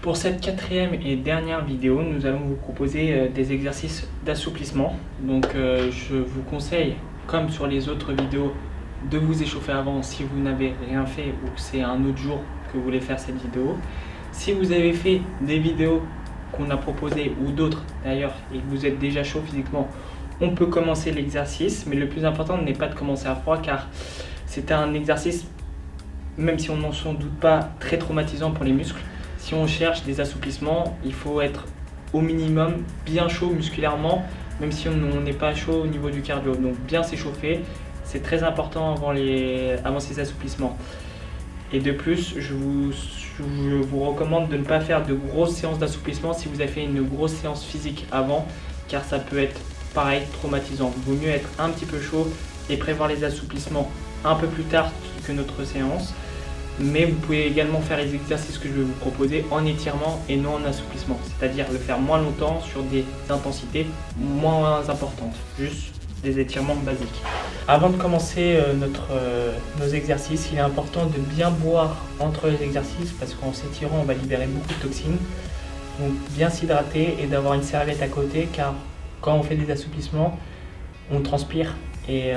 Pour cette quatrième et dernière vidéo, nous allons vous proposer des exercices d'assouplissement. Donc je vous conseille, comme sur les autres vidéos, de vous échauffer avant si vous n'avez rien fait ou que c'est un autre jour que vous voulez faire cette vidéo. Si vous avez fait des vidéos qu'on a proposées ou d'autres d'ailleurs et que vous êtes déjà chaud physiquement, on peut commencer l'exercice, mais le plus important n'est pas de commencer à froid car c'est un exercice, même si on n'en s'en doute pas, très traumatisant pour les muscles. Si on cherche des assouplissements, il faut être au minimum bien chaud musculairement, même si on n'est pas chaud au niveau du cardio. Donc bien s'échauffer, c'est très important avant ces assouplissements. Et de plus, je vous recommande de ne pas faire de grosses séances d'assouplissement si vous avez fait une grosse séance physique avant, car ça peut être pareil, traumatisant. Il vaut mieux être un petit peu chaud et prévoir les assouplissements un peu plus tard que notre séance. Mais vous pouvez également faire les exercices que je vais vous proposer en étirement et non en assouplissement. C'est-à-dire le faire moins longtemps sur des intensités moins importantes. Juste des étirements basiques. Avant de commencer nos exercices, il est important de bien boire entre les exercices parce qu'en s'étirant, on va libérer beaucoup de toxines. Donc bien s'hydrater et d'avoir une serviette à côté car quand on fait des assouplissements, on transpire. Et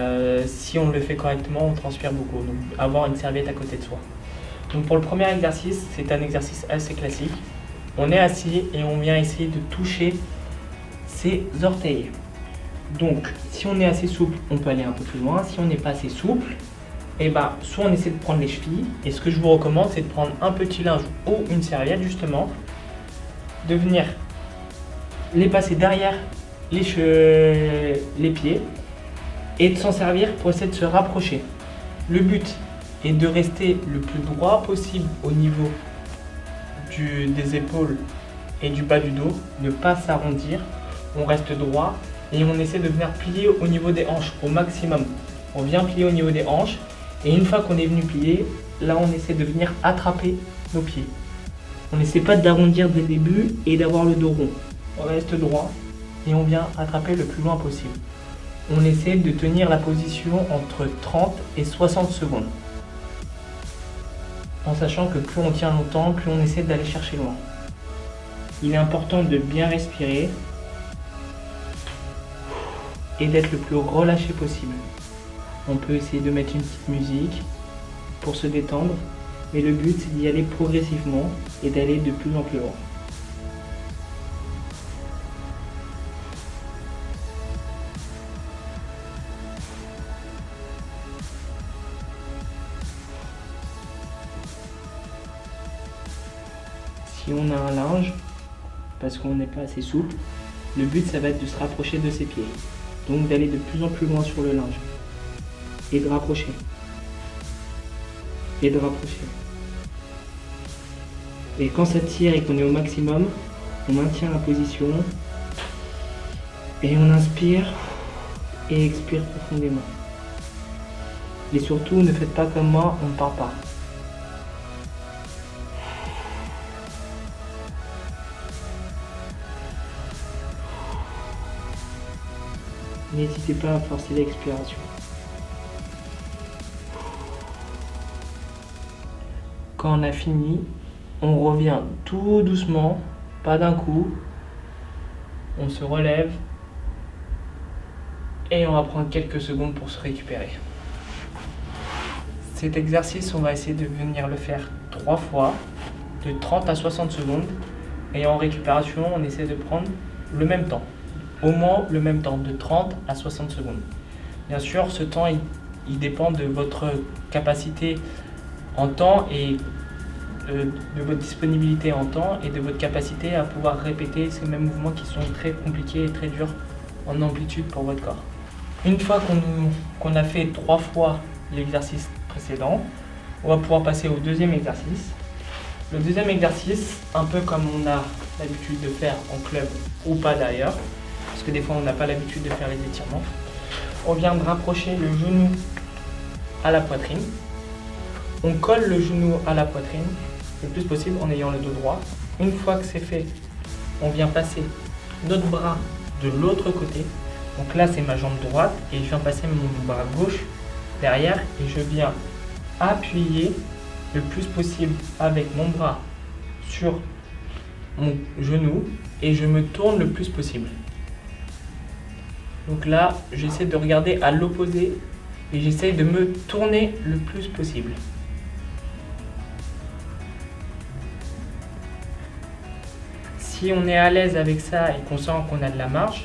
si on le fait correctement, on transpire beaucoup. Donc avoir une serviette à côté de soi. Donc pour le premier exercice, c'est un exercice assez classique. On est assis et on vient essayer de toucher ses orteils. Donc si on est assez souple, on peut aller un peu plus loin. Si on n'est pas assez souple, soit on essaie de prendre les chevilles. Et ce que je vous recommande, c'est de prendre un petit linge ou une serviette justement, de venir les passer derrière les pieds et de s'en servir pour essayer de se rapprocher. Le but est de rester le plus droit possible au niveau des épaules et du bas du dos, ne pas s'arrondir, on reste droit et on essaie de venir plier au niveau des hanches au maximum. On vient plier au niveau des hanches et une fois qu'on est venu plier, là on essaie de venir attraper nos pieds. On n'essaie pas d'arrondir dès le début et d'avoir le dos rond. On reste droit et on vient attraper le plus loin possible. On essaie de tenir la position entre 30 et 60 secondes. En sachant que plus on tient longtemps, plus on essaie d'aller chercher loin. Il est important de bien respirer et d'être le plus relâché possible. On peut essayer de mettre une petite musique pour se détendre, mais le but c'est d'y aller progressivement et d'aller de plus en plus loin. Si on a un linge, parce qu'on n'est pas assez souple, le but ça va être de se rapprocher de ses pieds. Donc d'aller de plus en plus loin sur le linge. Et de rapprocher. Et de rapprocher. Et quand ça tire et qu'on est au maximum, on maintient la position. Et on inspire et expire profondément. Et surtout, ne faites pas comme moi, on ne part pas. N'hésitez pas à forcer l'expiration. Quand on a fini, on revient tout doucement, pas d'un coup. On se relève et on va prendre quelques secondes pour se récupérer. Cet exercice, on va essayer de venir le faire 3 fois, de 30 à 60 secondes. Et en récupération, on essaie de prendre le même temps. Au moins le même temps, de 30 à 60 secondes. Bien sûr, ce temps, il dépend de votre capacité en temps et de votre disponibilité en temps et de votre capacité à pouvoir répéter ces mêmes mouvements qui sont très compliqués et très durs en amplitude pour votre corps. Une fois qu'on a fait 3 fois l'exercice précédent, on va pouvoir passer au deuxième exercice. Le deuxième exercice, un peu comme on a l'habitude de faire en club ou pas d'ailleurs, parce que des fois on n'a pas l'habitude de faire les étirements. On vient de rapprocher le genou à la poitrine. On colle le genou à la poitrine le plus possible en ayant le dos droit. Une fois que c'est fait, on vient passer notre bras de l'autre côté. Donc là c'est ma jambe droite et je viens passer mon bras gauche derrière et je viens appuyer le plus possible avec mon bras sur mon genou et je me tourne le plus possible. Donc là, j'essaie de regarder à l'opposé et j'essaie de me tourner le plus possible. Si on est à l'aise avec ça et qu'on sent qu'on a de la marge,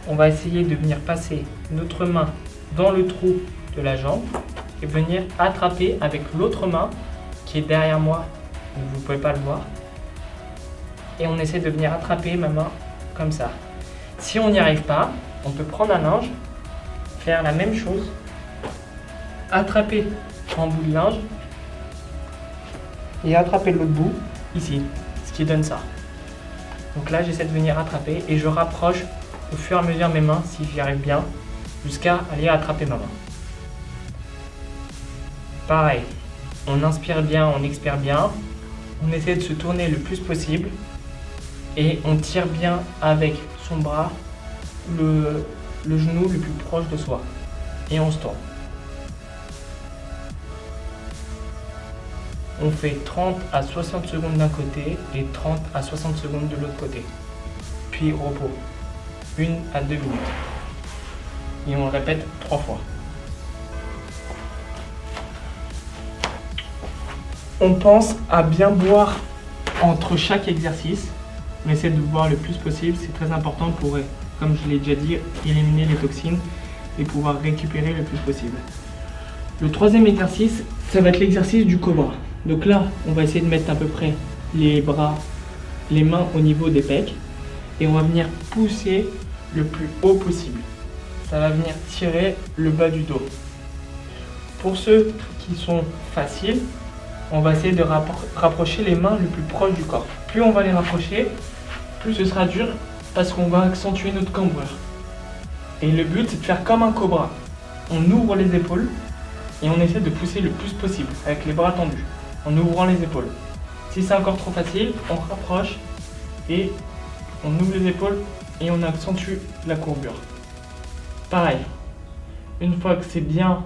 on va essayer de venir passer notre main dans le trou de la jambe et venir attraper avec l'autre main qui est derrière moi, donc vous ne pouvez pas le voir. Et on essaie de venir attraper ma main comme ça. Si on n'y arrive pas, on peut prendre un linge, faire la même chose, attraper en bout de linge et attraper l'autre bout ici, ce qui donne ça. Donc là, j'essaie de venir attraper et je rapproche au fur et à mesure mes mains, si j'y arrive bien, jusqu'à aller attraper ma main. Pareil, on inspire bien, on expire bien, on essaie de se tourner le plus possible et on tire bien avec son bras le genou le plus proche de soi et on se tourne. On fait 30 à 60 secondes d'un côté et 30 à 60 secondes de l'autre côté. Puis repos, 1 à 2 minutes. Et on le répète 3 fois. On pense à bien boire entre chaque exercice. On essaie de boire le plus possible, c'est très important pour, comme je l'ai déjà dit, éliminer les toxines et pouvoir récupérer le plus possible. Le troisième exercice, ça va être l'exercice du cobra. Donc là, on va essayer de mettre à peu près les bras, les mains au niveau des pecs et on va venir pousser le plus haut possible. Ça va venir tirer le bas du dos. Pour ceux qui sont faciles, on va essayer de rapprocher les mains le plus proche du corps. Plus on va les rapprocher, plus ce sera dur parce qu'on va accentuer notre cambrure. Et le but, c'est de faire comme un cobra. On ouvre les épaules et on essaie de pousser le plus possible avec les bras tendus, en ouvrant les épaules. Si c'est encore trop facile, on rapproche et on ouvre les épaules et on accentue la courbure. Pareil, une fois que c'est bien,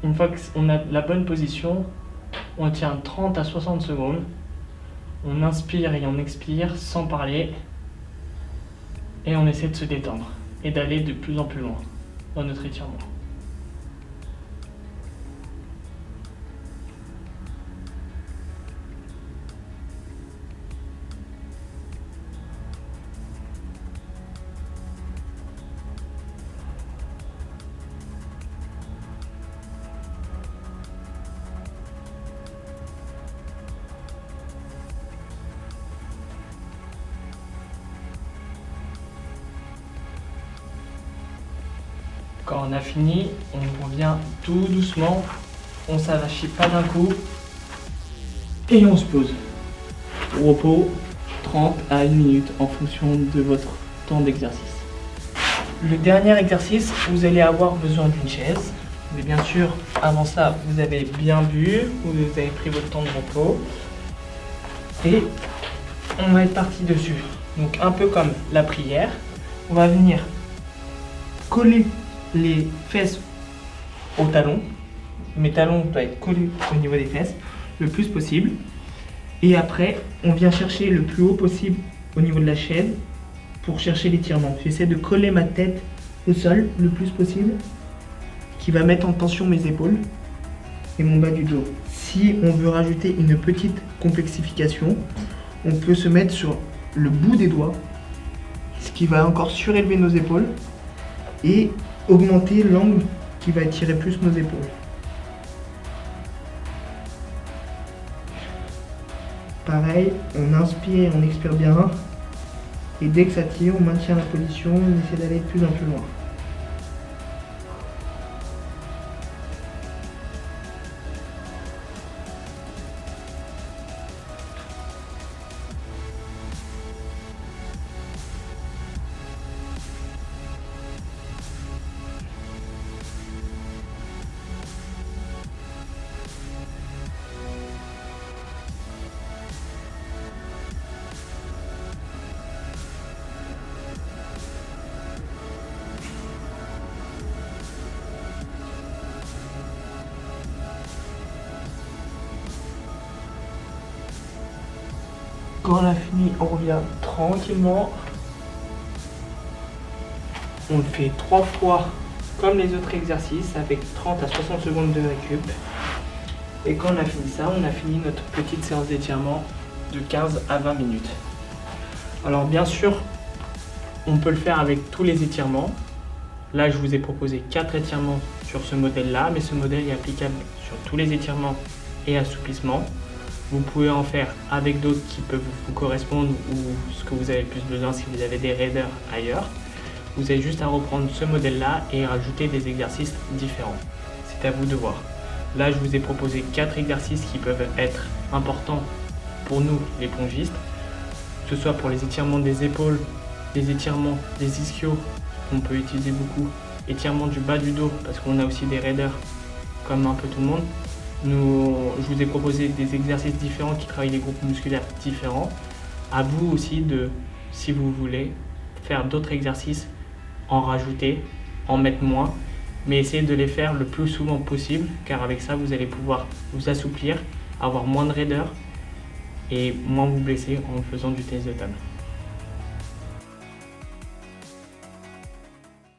une fois qu'on a la bonne position, on tient 30 à 60 secondes. On inspire et on expire sans parler. Et on essaie de se détendre et d'aller de plus en plus loin dans notre étirement. Quand on a fini, on revient tout doucement, on s'avachit pas d'un coup et on se pose. Repos 30 à 1 minute en fonction de votre temps d'exercice. Le dernier exercice, vous allez avoir besoin d'une chaise. Mais bien sûr, avant ça, vous avez bien bu, vous avez pris votre temps de repos et on va être parti dessus. Donc un peu comme la prière, on va venir coller les fesses au talon. Mes talons doivent être collés au niveau des fesses le plus possible. Et après, on vient chercher le plus haut possible au niveau de la chaise pour chercher l'étirement. J'essaie de coller ma tête au sol le plus possible, qui va mettre en tension mes épaules et mon bas du dos. Si on veut rajouter une petite complexification, on peut se mettre sur le bout des doigts, ce qui va encore surélever nos épaules et augmenter l'angle qui va étirer plus nos épaules. Pareil, on inspire, on expire bien et dès que ça tire, on maintient la position, on essaie d'aller de plus en plus loin. Quand on a fini, on revient tranquillement. On le fait 3 fois comme les autres exercices avec 30 à 60 secondes de récup. Et quand on a fini ça, on a fini notre petite séance d'étirement de 15 à 20 minutes. Alors bien sûr, on peut le faire avec tous les étirements. Là, je vous ai proposé 4 étirements sur ce modèle-là, mais ce modèle est applicable sur tous les étirements et assouplissements. Vous pouvez en faire avec d'autres qui peuvent vous correspondre ou ce que vous avez plus besoin si vous avez des raideurs ailleurs. Vous avez juste à reprendre ce modèle-là et rajouter des exercices différents. C'est à vous de voir. Là, je vous ai proposé 4 exercices qui peuvent être importants pour nous, les pongistes, que ce soit pour les étirements des épaules, les étirements des ischios, qu'on peut utiliser beaucoup, étirements du bas du dos, parce qu'on a aussi des raideurs, comme un peu tout le monde. Je vous ai proposé des exercices différents qui travaillent des groupes musculaires différents. À vous aussi de, si vous voulez, faire d'autres exercices, en rajouter, en mettre moins, mais essayez de les faire le plus souvent possible, car avec ça, vous allez pouvoir vous assouplir, avoir moins de raideur et moins vous blesser en faisant du tennis de table.